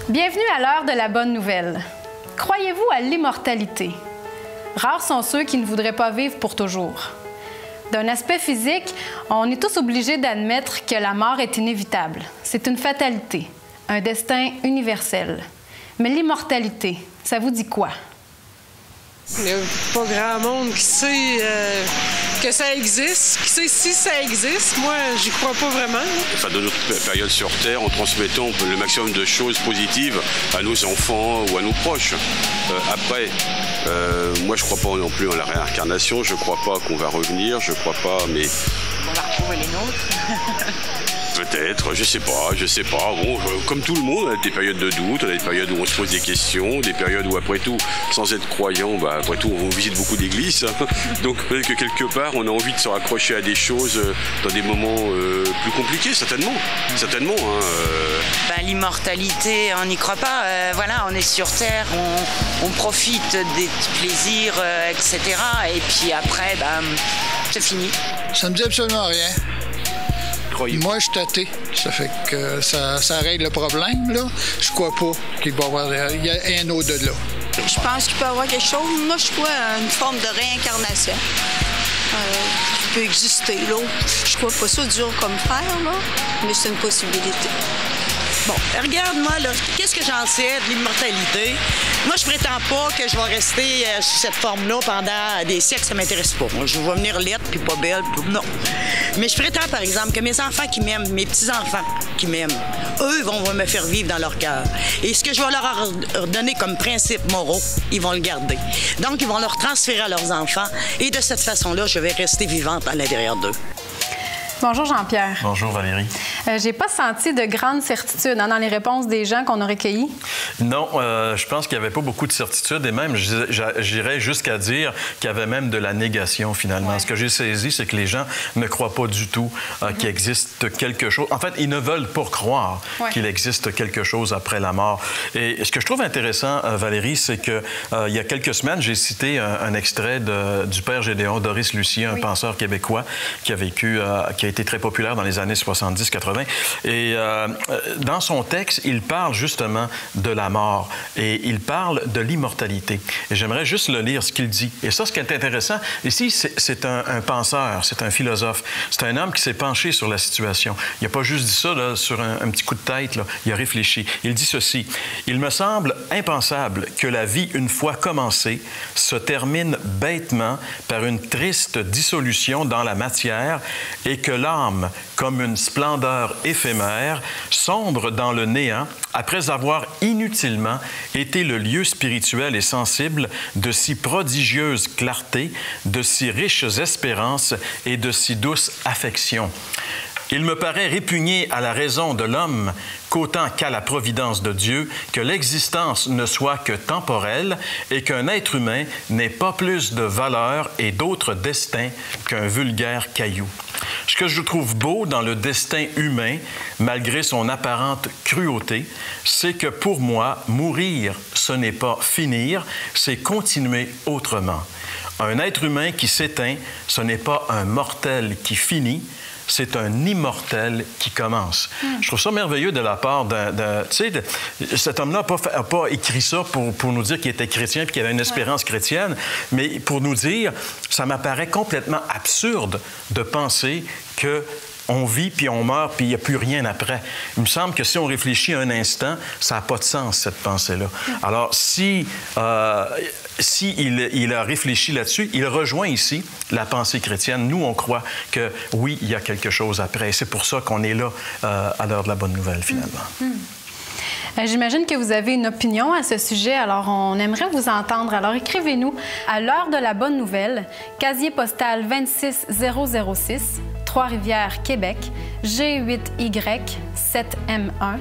Bienvenue à l'heure de la bonne nouvelle. Croyez-vous à l'immortalité? Rares sont ceux qui ne voudraient pas vivre pour toujours. D'un aspect physique, on est tous obligés d'admettre que la mort est inévitable. C'est une fatalité, un destin universel. Mais l'immortalité, ça vous dit quoi? Il n'y a pas grand monde qui sait que ça existe, qui sait si ça existe. Moi, j'y crois pas vraiment. Enfin, dans notre période sur Terre, en transmettant le maximum de choses positives à nos enfants ou à nos proches. Après, moi, je crois pas non plus en la réincarnation. Je crois pas qu'on va revenir. Je crois pas, mais... On va retrouver les nôtres. Peut-être, je sais pas. Bon, comme tout le monde, on a des périodes de doute, on a des périodes où on se pose des questions, des périodes où, après tout, sans être croyant, après tout, on visite beaucoup d'églises. Donc peut-être que quelque part, on a envie de se raccrocher à des choses dans des moments plus compliqués, certainement. Certainement. L'immortalité, on n'y croit pas. Voilà, on est sur Terre, on profite des plaisirs, etc. Et puis après, c'est fini. Ça me dit absolument rien. Moi, je suis athée. Ça fait que ça règle le problème, là. Je crois pas qu'il va y avoir un au-delà. Je pense qu'il peut y avoir quelque chose. Moi, je crois à une forme de réincarnation qui peut exister, là. Je crois pas ça dur comme fer, là, mais c'est une possibilité. Bon, regarde-moi, là, qu'est-ce que j'en sais de l'immortalité? Moi, je prétends pas que je vais rester sous cette forme-là pendant des siècles, ça m'intéresse pas. Moi, je vais venir laide, puis pas belle, puis non. Mais je prétends, par exemple, que mes enfants qui m'aiment, mes petits-enfants qui m'aiment, eux vont me faire vivre dans leur cœur. Et ce que je vais leur donner comme principes moraux, ils vont le garder. Donc, ils vont leur transférer à leurs enfants. Et de cette façon-là, je vais rester vivante à l'intérieur d'eux. Bonjour Jean-Pierre. Bonjour Valérie. J'ai pas senti de grande certitude dans les réponses des gens qu'on a recueillis. Non, je pense qu'il n'y avait pas beaucoup de certitude et même, j'irais jusqu'à dire qu'il y avait même de la négation finalement. Ouais. Ce que j'ai saisi, c'est que les gens ne croient pas du tout qu'il existe quelque chose. En fait, ils ne veulent pas croire qu'il existe quelque chose après la mort. Et ce que je trouve intéressant, Valérie, c'est que il y a quelques semaines, j'ai cité un extrait du père Gédéon, Doris Lucier, un penseur québécois qui a vécu, qui a été très populaire dans les années 70-80. Et dans son texte, il parle justement de la mort et il parle de l'immortalité. Et j'aimerais juste le lire, ce qu'il dit. Et ça, ce qui est intéressant, ici, c'est un penseur, c'est un philosophe, c'est un homme qui s'est penché sur la situation. Il n'a pas juste dit ça là, sur un petit coup de tête, là. Il a réfléchi. Il dit ceci: « Il me semble impensable que la vie, une fois commencée, se termine bêtement par une triste dissolution dans la matière et que l'âme, comme une splendeur éphémère, sombre dans le néant après avoir inutilement été le lieu spirituel et sensible de si prodigieuse clarté, de si riches espérances et de si douce affection. Il me paraît répugner à la raison de l'homme qu'autant qu'à la providence de Dieu, que l'existence ne soit que temporelle et qu'un être humain n'ait pas plus de valeur et d'autre destin qu'un vulgaire caillou. Ce que je trouve beau dans le destin humain, malgré son apparente cruauté, c'est que pour moi, mourir, ce n'est pas finir, c'est continuer autrement. Un être humain qui s'éteint, ce n'est pas un mortel qui finit, c'est un immortel qui commence. Je trouve ça merveilleux de la part d'un... Tu sais, cet homme-là n'a pas écrit ça pour nous dire qu'il était chrétien et qu'il avait une espérance chrétienne, mais pour nous dire, ça m'apparaît complètement absurde de penser que on vit, puis on meurt, puis il n'y a plus rien après. Il me semble que si on réfléchit un instant, ça n'a pas de sens, cette pensée-là. Alors, si il a réfléchi là-dessus, il rejoint ici la pensée chrétienne. Nous, on croit que, oui, il y a quelque chose après. C'est pour ça qu'on est là à l'heure de la bonne nouvelle, finalement. J'imagine que vous avez une opinion à ce sujet, alors on aimerait vous entendre. Alors écrivez-nous à l'heure de la bonne nouvelle, casier postal 26006, Trois-Rivières, Québec, G8Y7M1,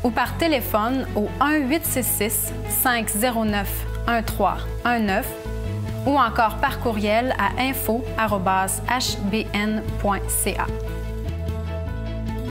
ou par téléphone au 1-866-509-1319 ou encore par courriel à info@hbn.ca.